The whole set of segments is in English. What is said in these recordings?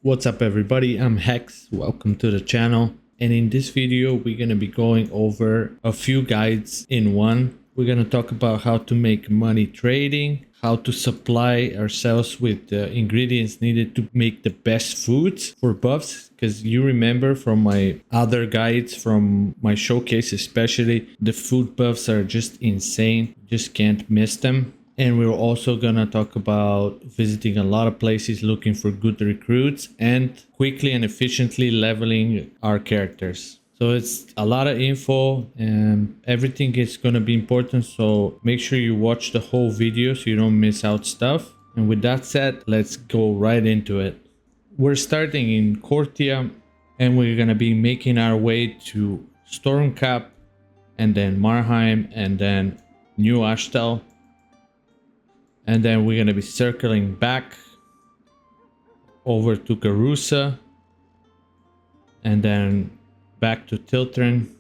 What's up everybody, I'm Hex, welcome to the channel, and in this video we're going to be going over a few guides in one. We're going to talk about how to make money trading, how to supply ourselves with the ingredients needed to make the best foods for buffs, because you remember from my other guides, from my showcase especially, the food buffs are just insane, you just can't miss them. And we're also gonna talk about visiting a lot of places looking for good recruits and quickly and efficiently leveling our characters. So it's a lot of info and everything is gonna be important. So make sure you watch the whole video so you don't miss out stuff. And with that said, let's go right into it. We're starting in Cortia and we're gonna be making our way to Stormcap and then Marheim and then New Ashtel. And then we're going to be circling back over to Garusa and then back to Tiltren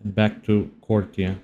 and back to Cortia.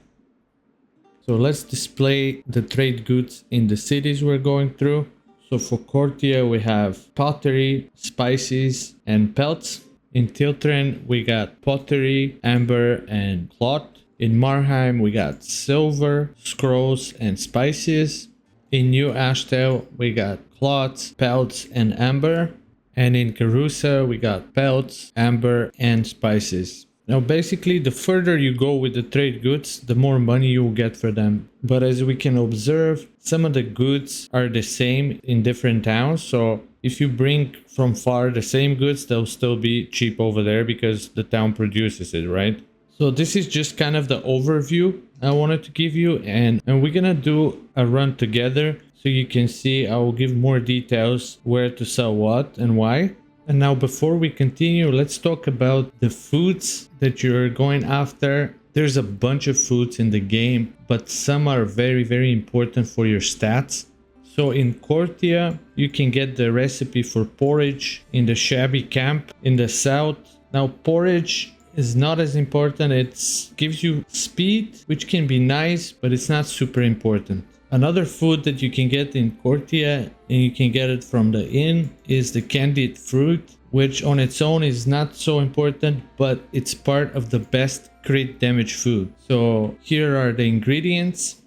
So let's display the trade goods in the cities we're going through. So for Cortia we have pottery, spices and pelts. In Tiltren we got pottery, amber and cloth. In Marheim we got silver, scrolls and spices. In New Ashtel, we got cloths, pelts, and amber. And in Garusa, we got pelts, amber, and spices. Now, basically, the further you go with the trade goods, the more money you will get for them. But as we can observe, some of the goods are the same in different towns. So if you bring from far the same goods, they'll still be cheap over there because the town produces it, right? So this is just kind of the overview I wanted to give you, and we're gonna do a run together so you can see. I will give more details where to sell what and why. And now before we continue, let's talk about the foods that you're going after. There's a bunch of foods in the game, but some are very important for your stats. So in Cortia, you can get the recipe for porridge in the Shabby Camp in the south. Now porridge is not as important. It gives you speed, which can be nice, but it's not super important. Another food that you can get in Cortia, and you can get it from the inn, is the candied fruit, which on its own is not so important, but it's part of the best crit damage food. So here are the ingredients.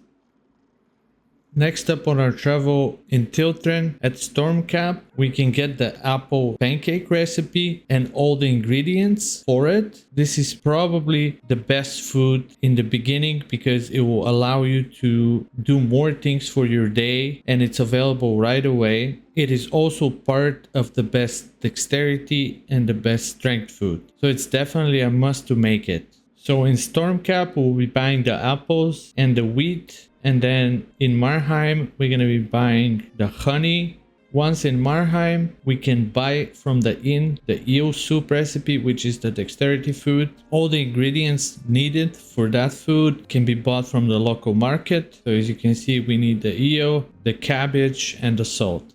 Next up on our travel in Tiltren at Stormcap, we can get the apple pancake recipe and all the ingredients for it. This is probably the best food in the beginning because it will allow you to do more things for your day and it's available right away. It is also part of the best dexterity and the best strength food. So it's definitely a must to make it. So in Stormcap, we'll be buying the apples and the wheat. And then in Marheim, we're going to be buying the honey. Once in Marheim, we can buy from the inn the eel soup recipe, which is the dexterity food. All the ingredients needed for that food can be bought from the local market. So as you can see, we need the eel, the cabbage, and the salt.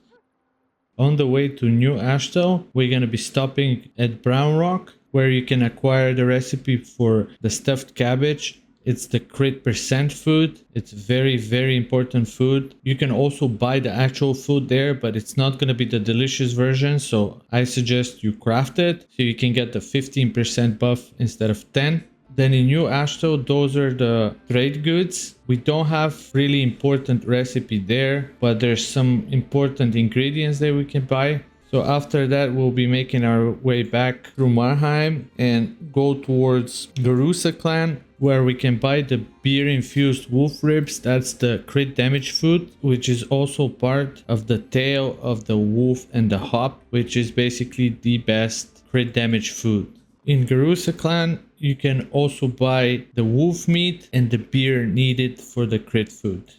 On the way to New Ashtel, we're going to be stopping at Brown Rock, where you can acquire the recipe for the stuffed cabbage. It's the crit percent food. It's very important food. You can also buy the actual food there, but it's not going to be the delicious version. So I suggest you craft it so you can get the 15% buff instead of 10. Then in New Ashtel, those are the trade goods. We don't have really important recipe there, but there's some important ingredients that we can buy. So after that, we'll be making our way back through Marheim and go towards Garusa clan, where we can buy the beer-infused wolf ribs. That's the crit damage food, which is also part of the tail of the wolf and the hop, which is basically the best crit damage food. In Garusa clan, you can also buy the wolf meat and the beer needed for the crit food.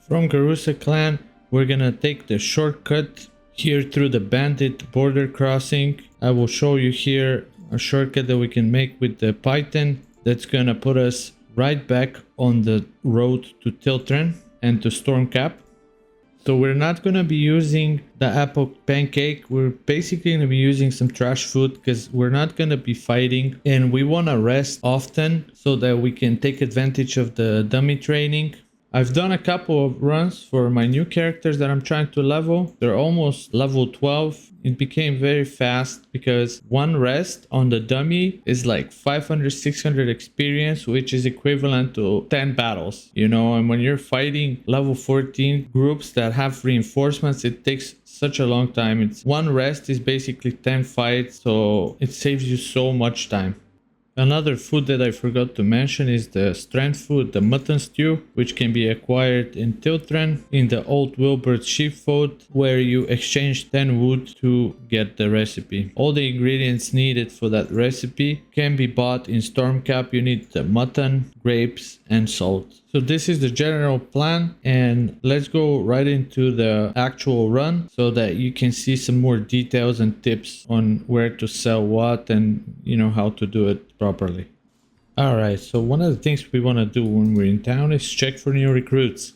From Garusa clan, we're gonna take the shortcut here through the bandit border crossing. I will show you here a shortcut that we can make with the Python that's gonna put us right back on the road to Tiltren and to Stormcap. So we're not gonna be using the apple pancake. We're basically gonna be using some trash food because we're not gonna be fighting and we wanna rest often so that we can take advantage of the dummy training. I've done a couple of runs for my new characters that I'm trying to level. They're almost level 12. It became very fast because one rest on the dummy is like 500, 600 experience, which is equivalent to 10 battles, you know. And when you're fighting level 14 groups that have reinforcements, it takes such a long time. It's one rest is basically 10 fights, so it saves you so much time. Another food that I forgot to mention is the strength food, the mutton stew, which can be acquired in Tiltren in the old Wilbert sheepfold, where you exchange 10 wood to get the recipe. All the ingredients needed for that recipe can be bought in Stormcap. You need the mutton, grapes, and salt. So this is the general plan, and let's go right into the actual run so that you can see some more details and tips on where to sell what and you know how to do it properly. Alright, so one of the things we want to do when we're in town is check for new recruits.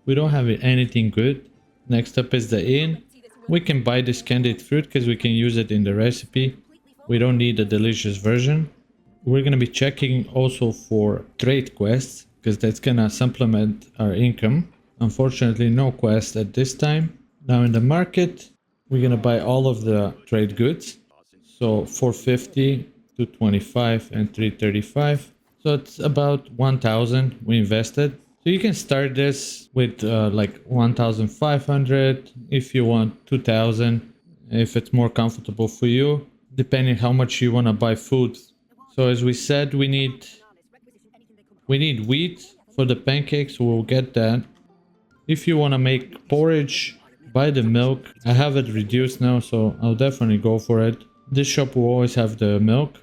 We don't have anything good. Next up is the inn. We can buy this candied fruit because we can use it in the recipe. We don't need a delicious version. We're going to be checking also for trade quests because that's going to supplement our income. Unfortunately, no quest at this time. Now in the market, we're going to buy all of the trade goods. So 450, 225 and 335. So it's about 1000 we invested. So you can start this with like 1500 if you want 2000 if it's more comfortable for you, depending how much you want to buy food. So as we said, we need wheat for the pancakes. We'll get that. If you want to make porridge, buy the milk. I have it reduced now, so I'll definitely go for it. This shop will always have the milk.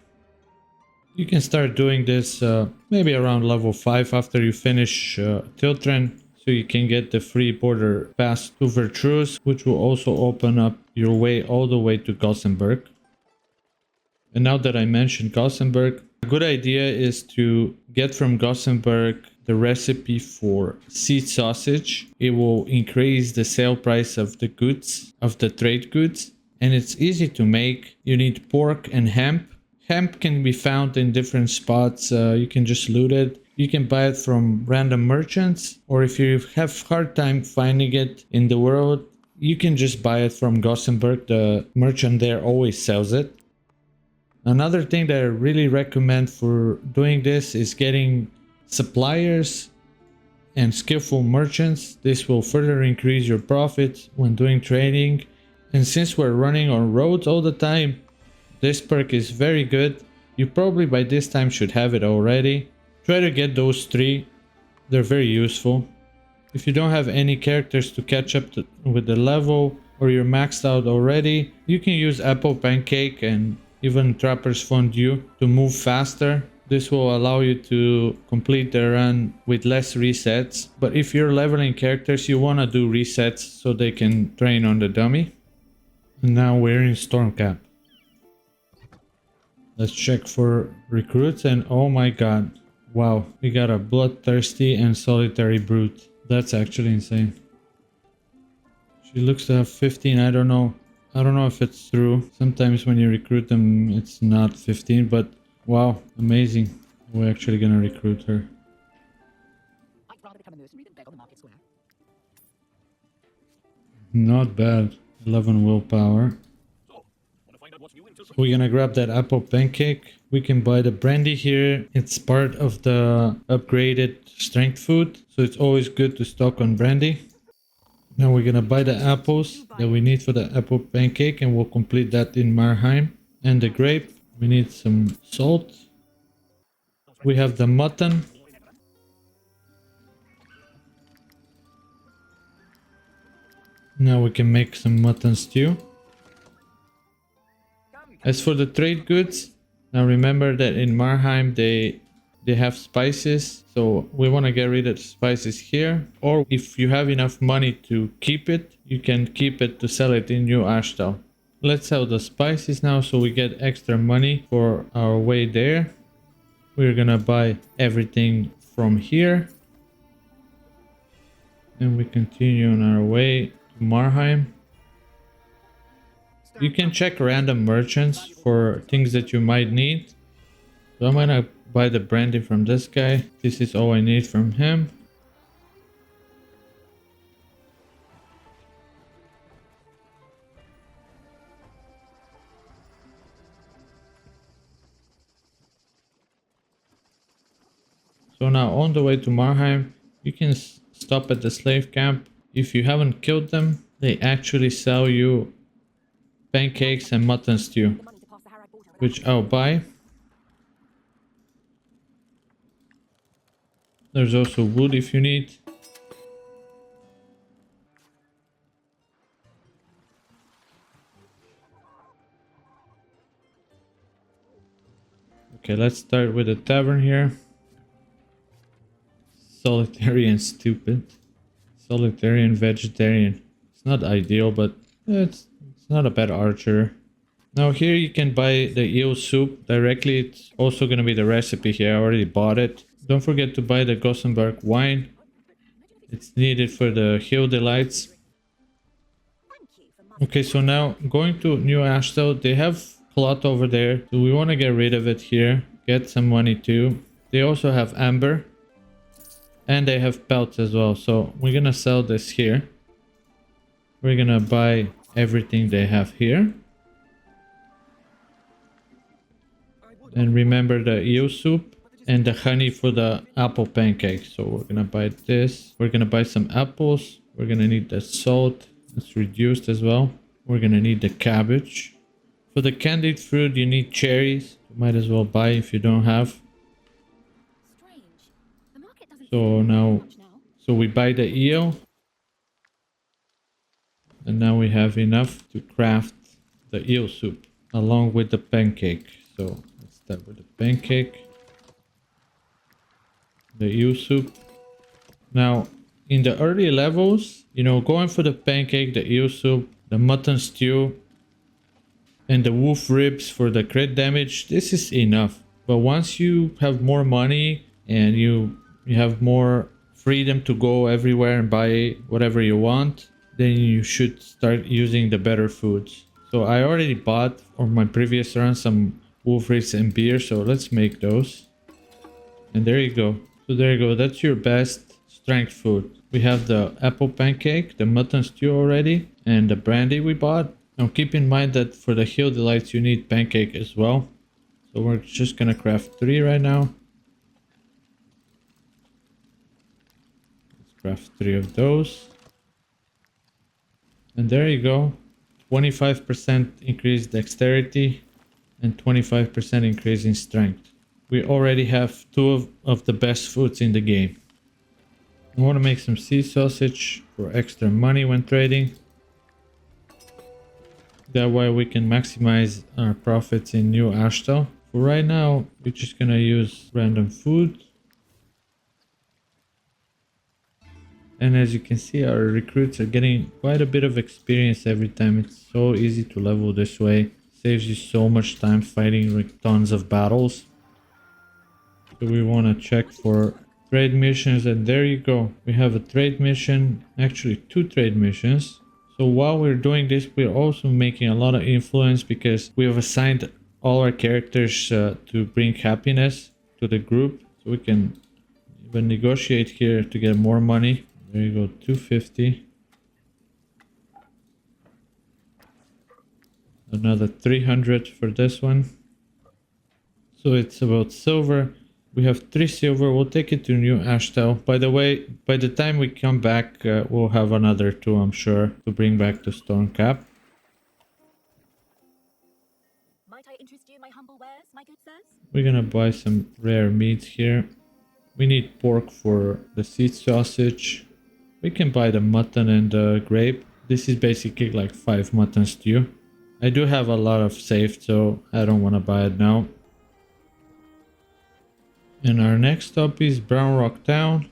You can start doing this maybe around level 5 after you finish Tiltren, so you can get the free border pass to Vertrus, which will also open up your way all the way to Gothenburg. And now that I mentioned Gothenburg, a good idea is to get from Gothenburg the recipe for seed sausage. It will increase the sale price of the goods, of the trade goods. And it's easy to make. You need pork and hemp. Hemp can be found in different spots. You can just loot it. You can buy it from random merchants. Or if you have hard time finding it in the world, you can just buy it from Gothenburg. The merchant there always sells it. Another thing that I really recommend for doing this is getting suppliers and skillful merchants. This will further increase your profits when doing trading. And since we're running on roads all the time, this perk is very good. You probably by this time should have it already. Try to get those 3. They're very useful. If you don't have any characters to catch up with the level, or you're maxed out already, you can use Apple Pancake and even Trapper's Fondue to move faster. This will allow you to complete the run with less resets. But if you're leveling characters, you want to do resets so they can train on the dummy. And now we're in Stormcap. Let's check for recruits, and oh my god. Wow, we got a Bloodthirsty and Solitary Brute. That's actually insane. She looks to have 15, I don't know if it's true. Sometimes when you recruit them, it's not 15, but wow, amazing. We're actually gonna recruit her. I'd rather become a mercenary than beg on the market square. Not bad. 11 willpower. We're gonna grab that apple pancake. We can buy the brandy here. It's part of the upgraded strength food, so it's always good to stock on brandy. Now we're gonna buy the apples that we need for the apple pancake, and we'll complete that in Marheim. And the grape, we need some salt. We have the mutton. Now we can make some mutton stew. As for the trade goods, now remember that in Marheim they have spices, so we want to get rid of spices here. Or if you have enough money to keep it, you can keep it to sell it in New Ashtal. Let's sell the spices now so we get extra money for our way there. We're gonna buy everything from here. And we continue on our way to Marheim. You can check random merchants for things that you might need. So I'm gonna buy the brandy from this guy. This is all I need from him. So now on the way to Marheim, you can stop at the slave camp. If you haven't killed them, they actually sell you pancakes and mutton stew, The money to pass the Harag border without which I'll buy. There's also wood if you need. Okay, let's start with a tavern here. Solitary and stupid. Solitary and vegetarian. It's not ideal, but it's not a bad archer. Now here you can buy the eel soup directly. It's also going to be the recipe here. I already bought it. Don't forget to buy the Gothenburg wine. It's needed for the Hill Delights. Thank you for mother. Okay, so now going to New Ashtel, they have cloth over there. So we want to get rid of it here. Get some money too. They also have amber. And they have pelts as well. So we're going to sell this here. We're going to buy everything they have here. And remember the eel soup and the honey for the apple pancakes. So we're gonna buy this. We're gonna buy some apples. We're gonna need the salt. It's reduced as well. We're gonna need the cabbage. For the candied fruit, you need cherries. You might as well buy if you don't have. Strange. The market doesn't So now, much now. so we buy the eel. And now we have enough to craft the eel soup along with the pancake. So let's start with the pancake. The eel soup. Now, in the early levels, you know, going for the pancake, the eel soup, the mutton stew, and the wolf ribs for the crit damage, this is enough. But once you have more money and you have more freedom to go everywhere and buy whatever you want, then you should start using the better foods. So I already bought on my previous run some wolf ribs and beer, so let's make those. And there you go. So there you go, that's your best strength food. We have the apple pancake, the mutton stew already, and the brandy we bought. Now keep in mind that for the Hill Delights you need pancake as well. So we're just gonna craft 3 right now. Let's craft 3 of those. And there you go. 25% increased dexterity and 25% increase in strength. We already have 2 of the best foods in the game. I want to make some sea sausage for extra money when trading. That way we can maximize our profits in New Ashtal. For right now, we're just gonna use random food. And as you can see, our recruits are getting quite a bit of experience every time. It's so easy to level this way. Saves you so much time fighting like tons of battles. So we want to check for trade missions, and there you go. We have a trade mission, actually 2 trade missions. So while we're doing this, we're also making a lot of influence because we have assigned all our characters to bring happiness to the group. So we can even negotiate here to get more money. There you go, 250. Another 300 for this one. So it's about silver. We have 3 silver. We'll take it to New Ashtel. By the way, by the time we come back, we'll have another 2, I'm sure, to bring back to Stormcap. Might I interest you in my humble wares, my good sirs? We're gonna buy some rare meats here. We need pork for the seed sausage. We can buy the mutton and the grape. This is basically like 5 mutton stew. I do have a lot of saved, so I don't want to buy it now. And our next stop is Brown Rock Town.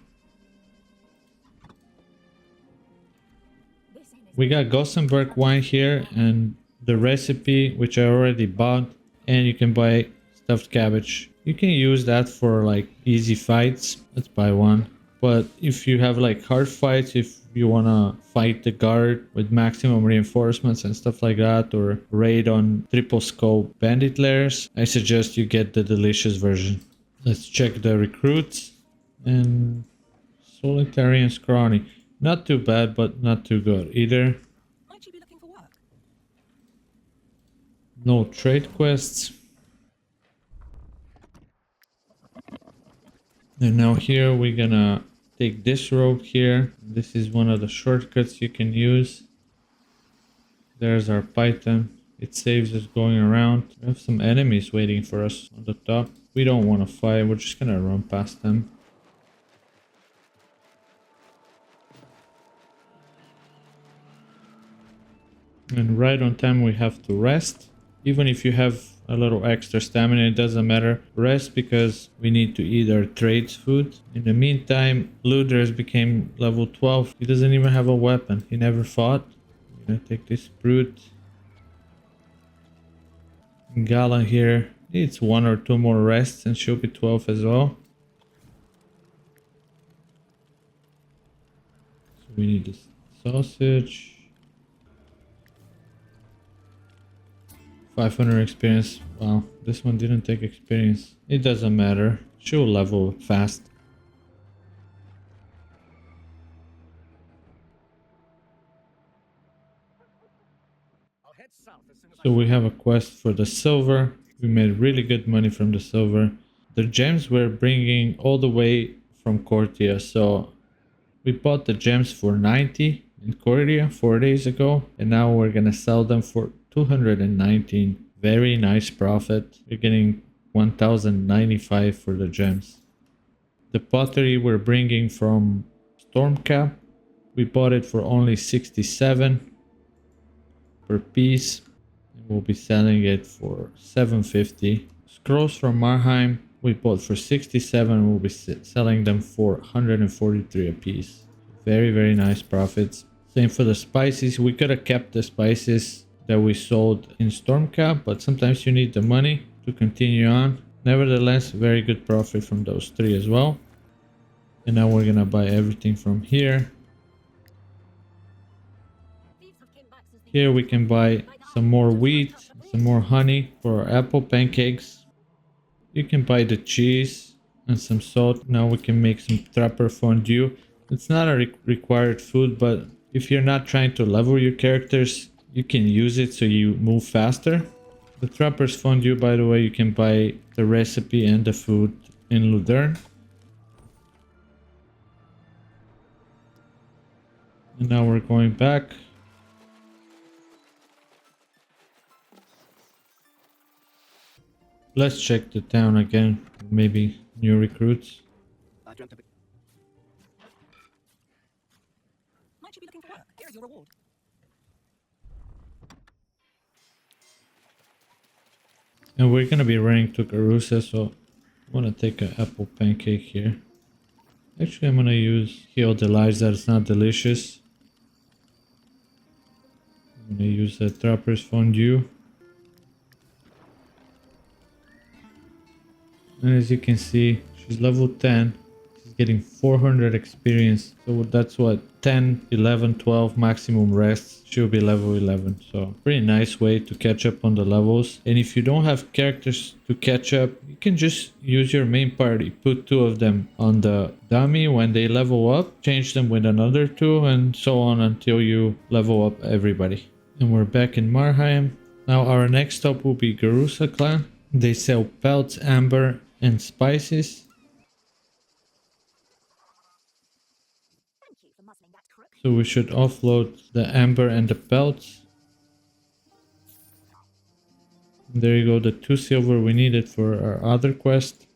This inn is We got Gothenburg wine here and the recipe, which I already bought. And you can buy stuffed cabbage. You can use that for like easy fights. Let's buy one. But if you have like hard fights, if you want to fight the guard with maximum reinforcements and stuff like that, or raid on triple scope bandit lairs, I suggest you get the delicious version. Let's check the recruits. And solitary and scrawny. Not too bad, but not too good either. Might you be looking for work? No trade quests. And now here we're gonna take this road here. This is one of the shortcuts you can use. There's our Python. It saves us going around. We have some enemies waiting for us on the top. We don't want to fight. We're just gonna run past them. And right on time we have to rest. Even if you have a little extra stamina, it doesn't matter. Rest because we need to eat our trades food. In the meantime, Luders became level 12. He doesn't even have a weapon. He never fought. I'm gonna take this brute. Gala here needs one or two more rests and she'll be 12 as well. So we need this sausage. 500 experience. Wow, this one didn't take experience. It doesn't matter. She'll level fast. I'll head south as soon as So we have a quest for the silver. We made really good money from the silver. The gems we're bringing all the way from Cortia. So we bought the gems for 90 in Cortia 4 days ago. And now we're gonna sell them for 219. Very nice profit. We're getting 1095 for the gems. The pottery we're bringing from Stormcap. We bought it for only 67 per piece. We'll be selling it for 750. Scrolls from Marheim we bought for 67. We'll be selling them for 143 a piece. Very nice profits. Same for the spices. We could have kept the spices that we sold in Stormcap, but sometimes you need the money to continue on. Nevertheless, very good profit from those three as well. And now we're gonna buy everything from here. Here we can buy some more wheat, some more honey for our apple pancakes. You can buy the cheese and some salt. Now we can make some trapper fondue. It's not a required food, but if you're not trying to level your characters, you can use it so you move faster. The trapper's fondue, by the way, you can buy the recipe and the food in Ludern. And now we're going back. Let's check the town again. Maybe new recruits. I dreamt of it. Might you be looking for work? Here's your reward. And we're gonna be running to Garusa, so I wanna take an apple pancake here. Actually, I'm gonna use Heal the Lives that it's not delicious. I'm gonna use the Trapper's Fondue. And as you can see, she's level 10. She's getting 400 experience. So that's what, 10, 11, 12 maximum rests. She'll be level 11. So pretty nice way to catch up on the levels. And if you don't have characters to catch up, you can just use your main party. Put two of them on the dummy. When they level up, change them with another two and so on until you level up everybody. And we're back in Marheim. Now our next stop will be Garusa clan. They sell pelts, amber, and spices. Thank you for muzzling that crook. So we should offload the amber and the pelts. There you go, the 2 silver we needed for our other quest.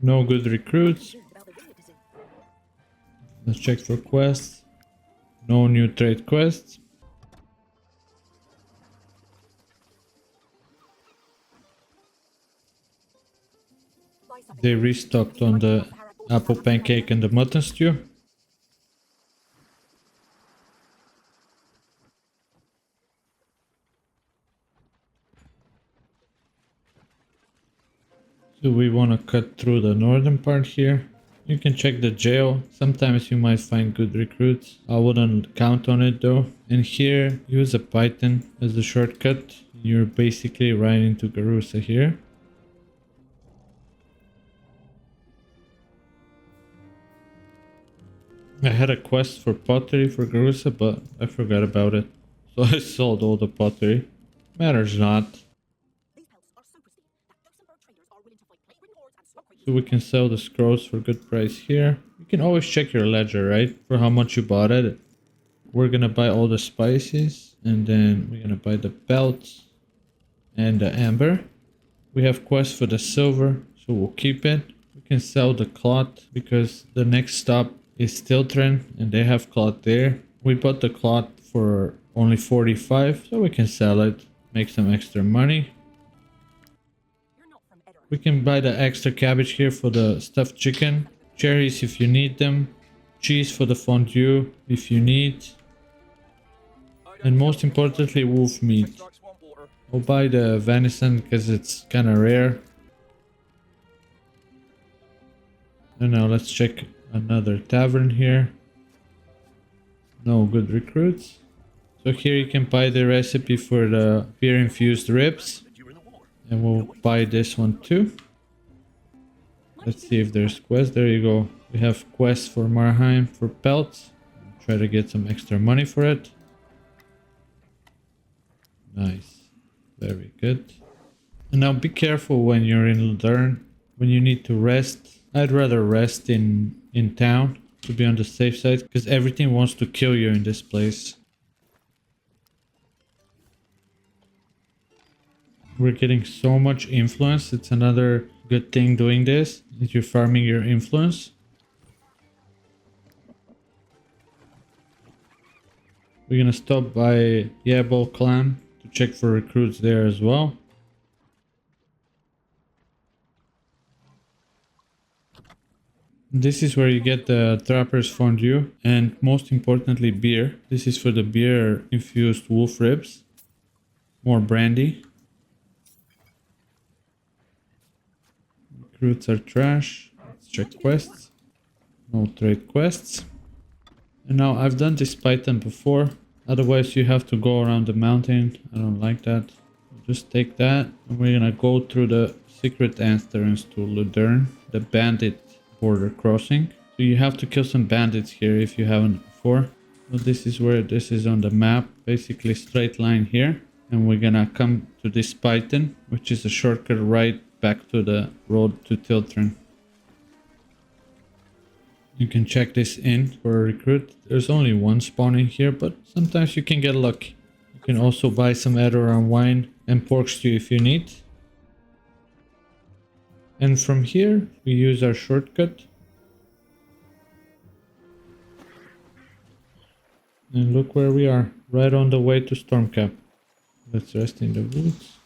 No good recruits. Let's check for quests. No new trade quests. They restocked on the apple pancake and the mutton stew. So we want to cut through the northern part here. You can check the jail. Sometimes you might find good recruits. I wouldn't count on it though. And here, use a Python as a shortcut. You're basically right into Garusa here. I had a quest for pottery for Garusa, but I forgot about it. So I sold all the pottery. Matters not. These pelts are so pristine that Ghostenberg traders are willing to fight plate-ridden hordes and smoke So we can sell the scrolls for good price here. You can always check your ledger, right? For how much you bought it. We're gonna buy all the spices, and then we're gonna buy the belts and the amber. We have quests for the silver, so we'll keep it. We can sell the cloth because the next stop is Stiltren and they have cloth there. We bought the cloth for only 45, so we can sell it, make some extra money. You're not from Edoras. We can buy the extra cabbage here for the stuffed chicken, cherries if you need them, cheese for the fondue if you need, and most importantly wolf meat. I'll buy the venison because it's kind of rare. And now let's check another tavern here. No good recruits. So here you can buy the recipe for the beer infused ribs. And we'll buy this one too. Let's see if there's quests. There you go. We have quests for Marheim for pelts. Try to get some extra money for it. Nice. Very good. And now be careful when you're in Ludern. When you need to rest. I'd rather rest in town to be on the safe side. Because everything wants to kill you in this place. We're getting so much influence. It's another good thing doing this. Is you're farming your influence. We're gonna stop by Yabol clan to check for recruits there as well. This is where you get the Trapper's Fondue and most importantly beer. This is for the beer infused wolf ribs. More brandy. Recruits are trash. Let's check quests. No trade quests. And now I've done this python before. Otherwise you have to go around the mountain. I don't like that. Just take that and we're gonna go through the secret entrance to Ludern, the bandit border crossing. So you have to kill some bandits here if you haven't before. So this is where this is on the map, basically straight line here. And we're gonna come to this python, which is a shortcut right back to the road to Tiltren. You can check this in for a recruit. There's only one spawning here, but sometimes you can get lucky. You can also buy some Edoran wine and pork stew if you need. And from here, we use our shortcut. And look where we are, right on the way to Stormcap. Let's rest in the woods.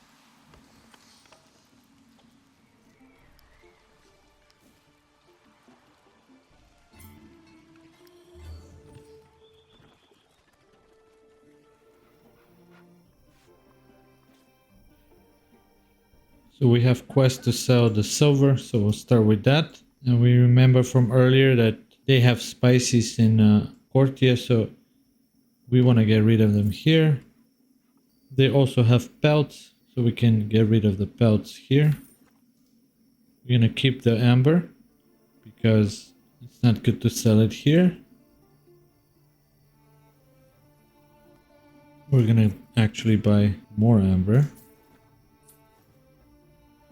So we have quest to sell the silver, so we'll start with that. And we remember from earlier that they have spices in Cortia, so we want to get rid of them here. They also have pelts, so we can get rid of the pelts here. We're gonna keep the amber because it's not good to sell it here. We're gonna actually buy more amber.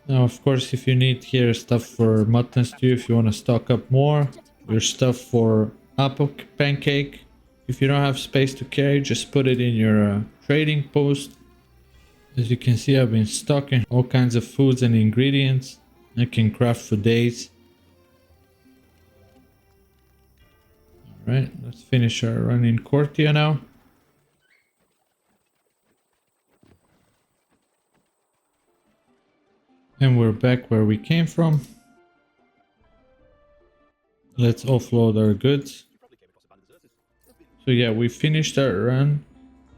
Now, of course, if you need here stuff for mutton stew, if you want to stock up more, your stuff for apple pancake. If you don't have space to carry, just put it in your trading post. As you can see, I've been stocking all kinds of foods and ingredients. I can craft for days. Alright, let's finish our run in Cortia now. And we're back where we came from. Let's offload our goods. So yeah, we finished our run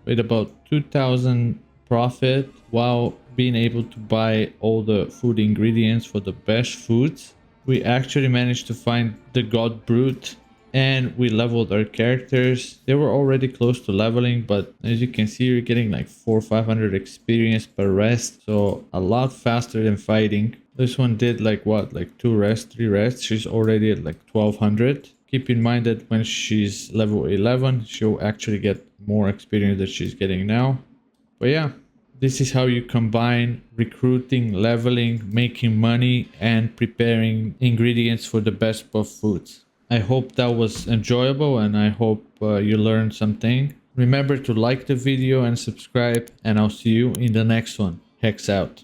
with about 2,000 profit while being able to buy all the food ingredients for the best foods. We actually managed to find the God Brute and we leveled our characters. They were already close to leveling, but as you can see, you're getting like 400 or 500 experience per rest, so a lot faster than fighting. This one did like what, like 2 rests, 3 rests. She's already at like 1200. Keep in mind that when she's level 11, she'll actually get more experience that she's getting now. But yeah, this is how you combine recruiting, leveling, making money, and preparing ingredients for the best of foods. I hope that was enjoyable and I hope you learned something. Remember to like the video and subscribe, and I'll see you in the next one. Hex out.